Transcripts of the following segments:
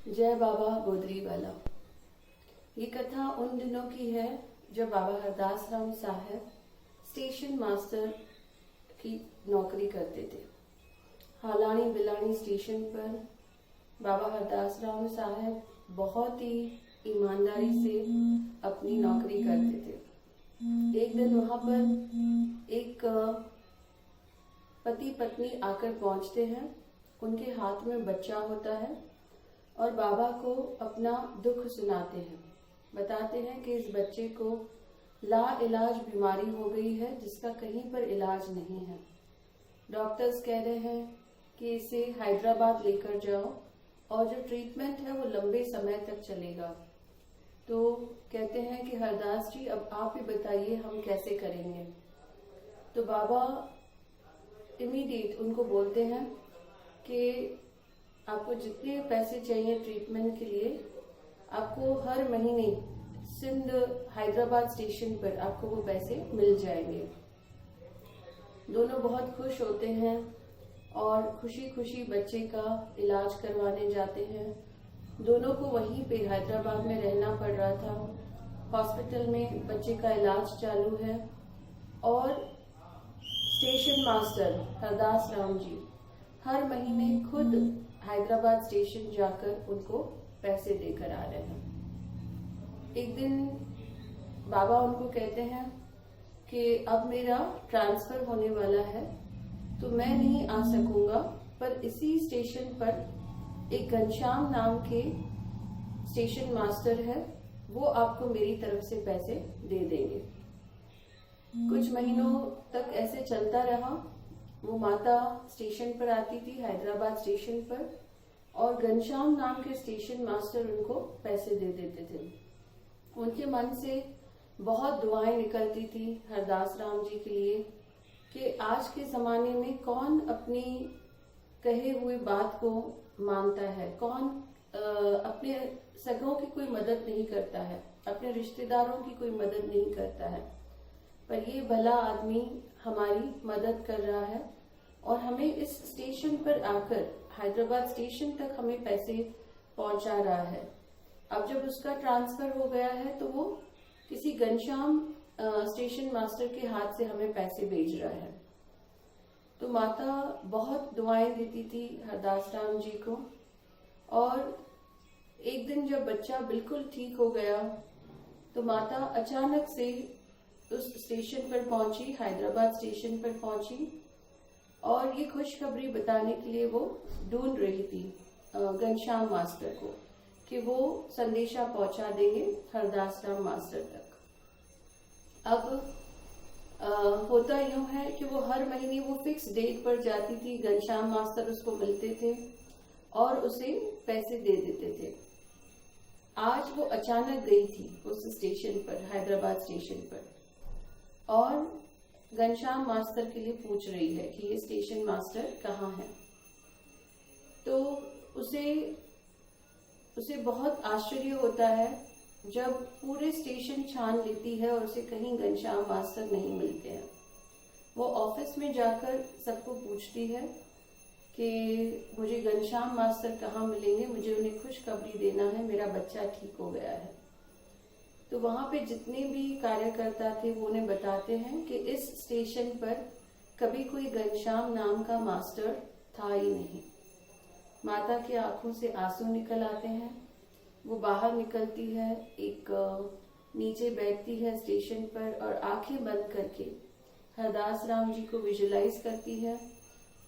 जय बाबा गोदरी वाला। ये कथा उन दिनों की है जब बाबा हरदास राम साहब स्टेशन मास्टर की नौकरी करते थे। हालानी बिलानी स्टेशन पर बाबा हरदास राम साहब बहुत ही ईमानदारी से अपनी नौकरी करते थे। एक दिन वहां पर एक पति पत्नी आकर पहुंचते हैं। उनके हाथ में बच्चा होता है और बाबा को अपना दुख सुनाते हैं। बताते हैं कि इस बच्चे को लाइलाज बीमारी हो गई है जिसका कहीं पर इलाज नहीं है। डॉक्टर्स कह रहे हैं कि इसे हैदराबाद लेकर जाओ और जो ट्रीटमेंट है वो लंबे समय तक चलेगा। तो कहते हैं कि हरदास जी अब आप ही बताइए हम कैसे करेंगे। तो बाबा इमीडिएट उनको बोलते हैं कि आपको जितने पैसे चाहिए ट्रीटमेंट के लिए आपको हर महीने सिंध हैदराबाद स्टेशन पर आपको वो पैसे मिल जाएंगे। दोनों बहुत खुश होते हैं और खुशी खुशी बच्चे का इलाज करवाने जाते हैं। दोनों को वहीं पे हैदराबाद में रहना पड़ रहा था। हॉस्पिटल में बच्चे का इलाज चालू है और स्टेशन मास्टर हरदास राम जी हर महीने खुद हैदराबाद स्टेशन जाकर उनको पैसे देकर आ रहे हैं। एक दिन बाबा उनको कहते हैं कि अब मेरा ट्रांसफर होने वाला है तो मैं नहीं आ सकूंगा, पर इसी स्टेशन पर एक घनश्याम नाम के स्टेशन मास्टर है, वो आपको मेरी तरफ से पैसे दे देंगे। कुछ महीनों तक ऐसे चलता रहा। वो माता स्टेशन पर आती थी हैदराबाद स्टेशन पर और घनश्याम नाम के स्टेशन मास्टर उनको पैसे दे देते थे। उनके मन से बहुत दुआएं निकलती थी हरदास राम जी के लिए कि आज के जमाने में कौन अपनी कहे हुए बात को मानता है, कौन अपने सगों की कोई मदद नहीं करता है, अपने रिश्तेदारों की कोई मदद नहीं करता है, पर ये भला आदमी हमारी मदद कर रहा है और हमें इस स्टेशन पर आकर हैदराबाद स्टेशन तक हमें पैसे पहुंचा रहा है। अब जब उसका ट्रांसफर हो गया है तो वो किसी घनश्याम स्टेशन मास्टर के हाथ से हमें पैसे भेज रहा है। तो माता बहुत दुआएं देती थी हरदास राम जी को और एक दिन जब बच्चा बिल्कुल ठीक हो गया तो माता अचानक से उस स्टेशन पर पहुंची, हैदराबाद स्टेशन पर पहुंची और ये खुशखबरी बताने के लिए वो ढूंढ रही थी घनश्याम मास्टर को कि वो संदेशा पहुंचा देंगे हरदास राम मास्टर तक। अब होता यूं है कि वो हर महीने वो फिक्स डेट पर जाती थी, घनश्याम मास्टर उसको मिलते थे और उसे पैसे दे देते थे। आज वो अचानक गई थी उस स्टेशन पर, हैदराबाद स्टेशन पर, और घनश्याम मास्टर के लिए पूछ रही है कि ये स्टेशन मास्टर कहाँ है। तो उसे बहुत आश्चर्य होता है जब पूरे स्टेशन छान लेती है और उसे कहीं घनश्याम मास्टर नहीं मिलते हैं। वो ऑफिस में जाकर सबको पूछती है कि मुझे घनश्याम मास्टर कहाँ मिलेंगे, मुझे उन्हें खुशखबरी देना है, मेरा बच्चा ठीक हो गया है। तो वहां पे जितने भी कार्यकर्ता थे वो उन्हें बताते हैं कि इस स्टेशन पर कभी कोई घनश्याम नाम का मास्टर था ही नहीं। माता की आंखों से आंसू निकल आते हैं। वो बाहर निकलती है, एक नीचे बैठती है स्टेशन पर और आंखें बंद करके हरदास राम जी को विजुलाइज करती है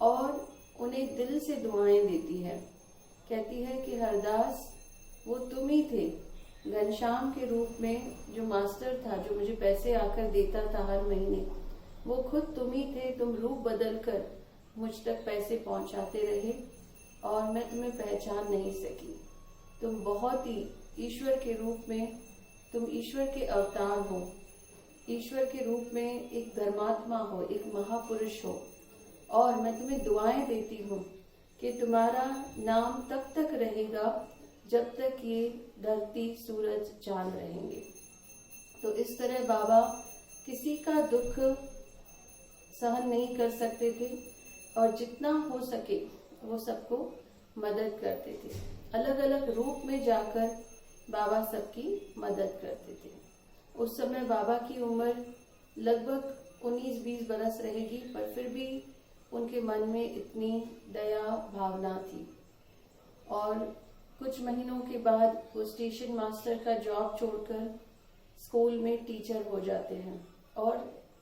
और उन्हें दिल से दुआएं देती है। कहती है कि हरदास, वो तुम ही थे घनश्याम के रूप में, जो मास्टर था, जो मुझे पैसे आकर देता था हर महीने, वो खुद तुम ही थे। तुम रूप बदल कर मुझ तक पैसे पहुंचाते रहे और मैं तुम्हें पहचान नहीं सकी। तुम बहुत ही ईश्वर के रूप में, तुम ईश्वर के अवतार हो, ईश्वर के रूप में एक धर्मात्मा हो, एक महापुरुष हो, और मैं तुम्हें दुआएं देती हूँ कि तुम्हारा नाम तब तक रहेगा जब तक ये धरती सूरज चांद रहेंगे। तो इस तरह बाबा किसी का दुख सहन नहीं कर सकते थे और जितना हो सके वो सबको मदद करते थे। अलग अलग रूप में जाकर बाबा सबकी मदद करते थे। उस समय बाबा की उम्र लगभग 19-20 बरस रहेगी, पर फिर भी उनके मन में इतनी दया भावना थी। और कुछ महीनों के बाद वो स्टेशन मास्टर का जॉब छोड़कर स्कूल में टीचर हो जाते हैं और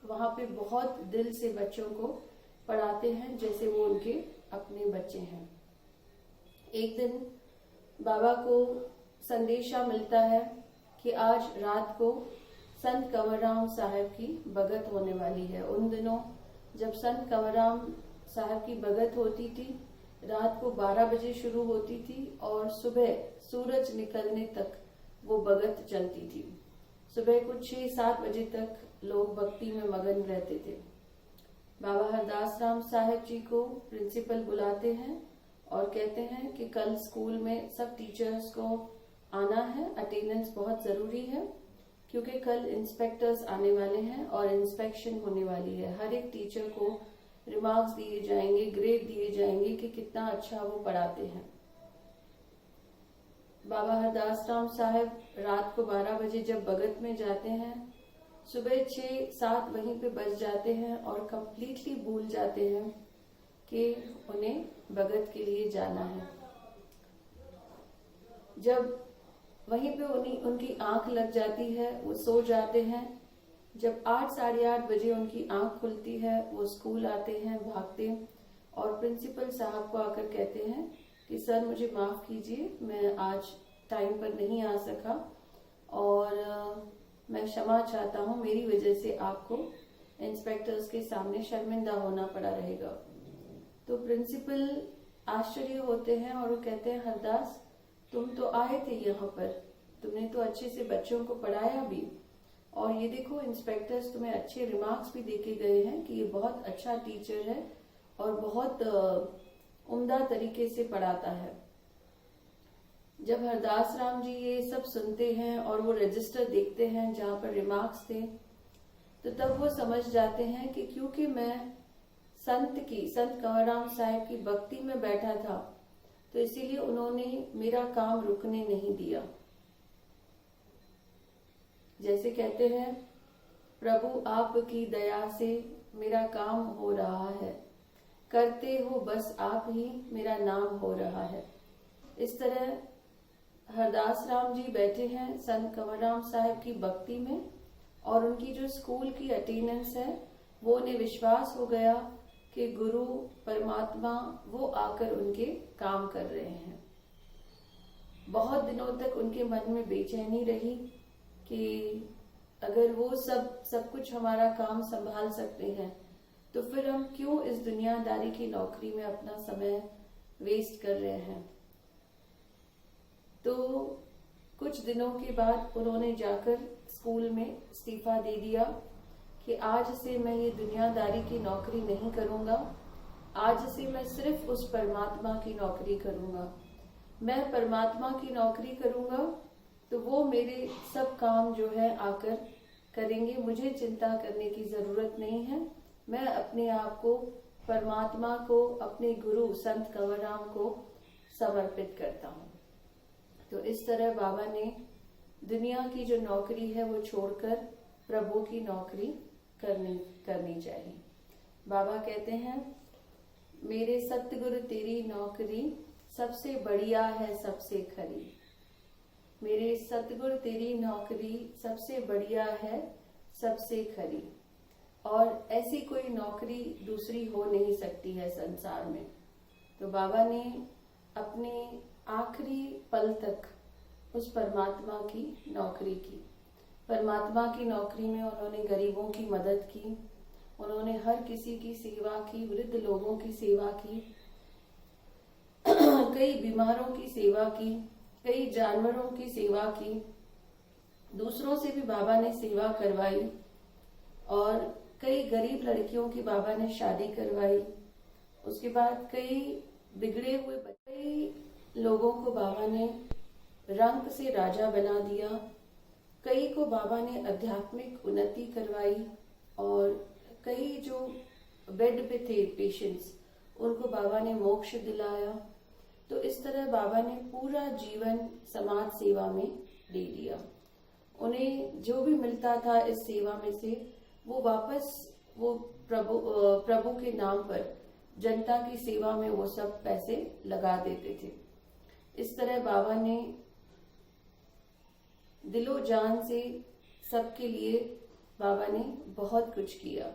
वहाँ पे बहुत दिल से बच्चों को पढ़ाते हैं जैसे वो उनके अपने बच्चे हैं। एक दिन बाबा को संदेशा मिलता है कि आज रात को संत कंवरराम साहब की भगत होने वाली है। उन दिनों जब संत कंवरराम साहब की भगत होती थी, रात को 12 बजे शुरू होती थी और सुबह सूरज निकलने तक वो भगत चलती थी। सुबह कुछ 6-7 बजे तक लोग भक्ति में मगन रहते थे। बाबा हरदास राम साहब जी को प्रिंसिपल बुलाते हैं और कहते हैं कि कल स्कूल में सब टीचर्स को आना है, अटेंडेंस बहुत जरूरी है क्योंकि कल इंस्पेक्टर्स आने वाले हैं और इंस्पेक्शन होने वाली है। हर एक टीचर को रिमार्क्स दिए जाएंगे, ग्रेड दिए जाएंगे कि कितना अच्छा वो पढ़ाते हैं। बाबा हरदास राम साहब रात को 12 बजे जब भगत में जाते हैं, सुबह 6-7 वहीं पे बज जाते हैं और कंप्लीटली भूल जाते हैं कि उन्हें भगत के लिए जाना है। जब वहीं पे उनकी आंख लग जाती है, वो सो जाते हैं। जब 8-8:30 बजे उनकी आंख खुलती है, वो स्कूल आते हैं भागते और प्रिंसिपल साहब को आकर कहते हैं कि सर मुझे माफ कीजिए, मैं आज टाइम पर नहीं आ सका और मैं क्षमा चाहता हूँ, मेरी वजह से आपको इंस्पेक्टर्स के सामने शर्मिंदा होना पड़ा रहेगा। तो प्रिंसिपल आश्चर्य होते हैं और वो कहते हैं हरदास, तुम तो आए थे यहाँ पर, तुमने तो अच्छे से बच्चों को पढ़ाया भी और ये देखो इंस्पेक्टर्स तुम्हें अच्छे रिमार्क्स भी देके गए हैं कि ये बहुत अच्छा टीचर है और बहुत उम्दा तरीके से पढ़ाता है। जब हरदास राम जी ये सब सुनते हैं और वो रजिस्टर देखते हैं जहाँ पर रिमार्क्स थे, तो तब वो समझ जाते हैं कि क्योंकि मैं संत कंवरराम साहब की भक्ति में बैठा था, तो इसीलिए उन्होंने मेरा काम रुकने नहीं दिया। जैसे कहते हैं, प्रभु आपकी दया से मेरा काम हो रहा है, करते हो बस आप ही, मेरा नाम हो रहा है। इस तरह हरदास राम जी बैठे हैं संत कंवरराम साहब की भक्ति में और उनकी जो स्कूल की अटेंडेंस है, वो उन्हें विश्वास हो गया कि गुरु परमात्मा वो आकर उनके काम कर रहे हैं। बहुत दिनों तक उनके मन में बेचैनी रही कि अगर वो सब कुछ हमारा काम संभाल सकते हैं, तो फिर हम क्यों इस दुनियादारी की नौकरी में अपना समय वेस्ट कर रहे हैं। तो कुछ दिनों के बाद उन्होंने जाकर स्कूल में इस्तीफा दे दिया कि आज से मैं ये दुनियादारी की नौकरी नहीं करूंगा, आज से मैं सिर्फ उस परमात्मा की नौकरी करूंगा। मैं परमात्मा की नौकरी करूंगा तो वो मेरे सब काम जो है आकर करेंगे, मुझे चिंता करने की जरूरत नहीं है। मैं अपने आप को परमात्मा को, अपने गुरु संत कंवरराम को समर्पित करता हूँ। तो इस तरह बाबा ने दुनिया की जो नौकरी है वो छोड़कर प्रभु की नौकरी करनी चाहिए। बाबा कहते हैं, मेरे सतगुरु तेरी नौकरी सबसे बढ़िया है सबसे खरी। मेरे सतगुरु तेरी नौकरी सबसे बढ़िया है सबसे खरी। और ऐसी कोई नौकरी दूसरी हो नहीं सकती है संसार में। तो बाबा ने अपने आखिरी पल तक उस परमात्मा की नौकरी की। परमात्मा की नौकरी में उन्होंने गरीबों की मदद की, उन्होंने हर किसी की सेवा की, वृद्ध लोगों की सेवा की, कई बीमारों की सेवा की, कई जानवरों की सेवा की, दूसरों से भी बाबा ने सेवा करवाई और कई गरीब लड़कियों की बाबा ने शादी करवाई। उसके बाद कई बिगड़े हुए कई लोगों को बाबा ने रंग से राजा बना दिया, कई को बाबा ने आध्यात्मिक उन्नति करवाई और कई जो बेड पे थे पेशेंट्स, उनको बाबा ने मोक्ष दिलाया। तो इस तरह बाबा ने पूरा जीवन समाज सेवा में दे दिया। उन्हें जो भी मिलता था इस सेवा में से वो वापस वो प्रभु के नाम पर जनता की सेवा में वो सब पैसे लगा देते थे। इस तरह बाबा ने दिलो जान से सबके लिए बाबा ने बहुत कुछ किया।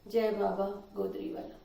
जय बाबा गोदरी वाला।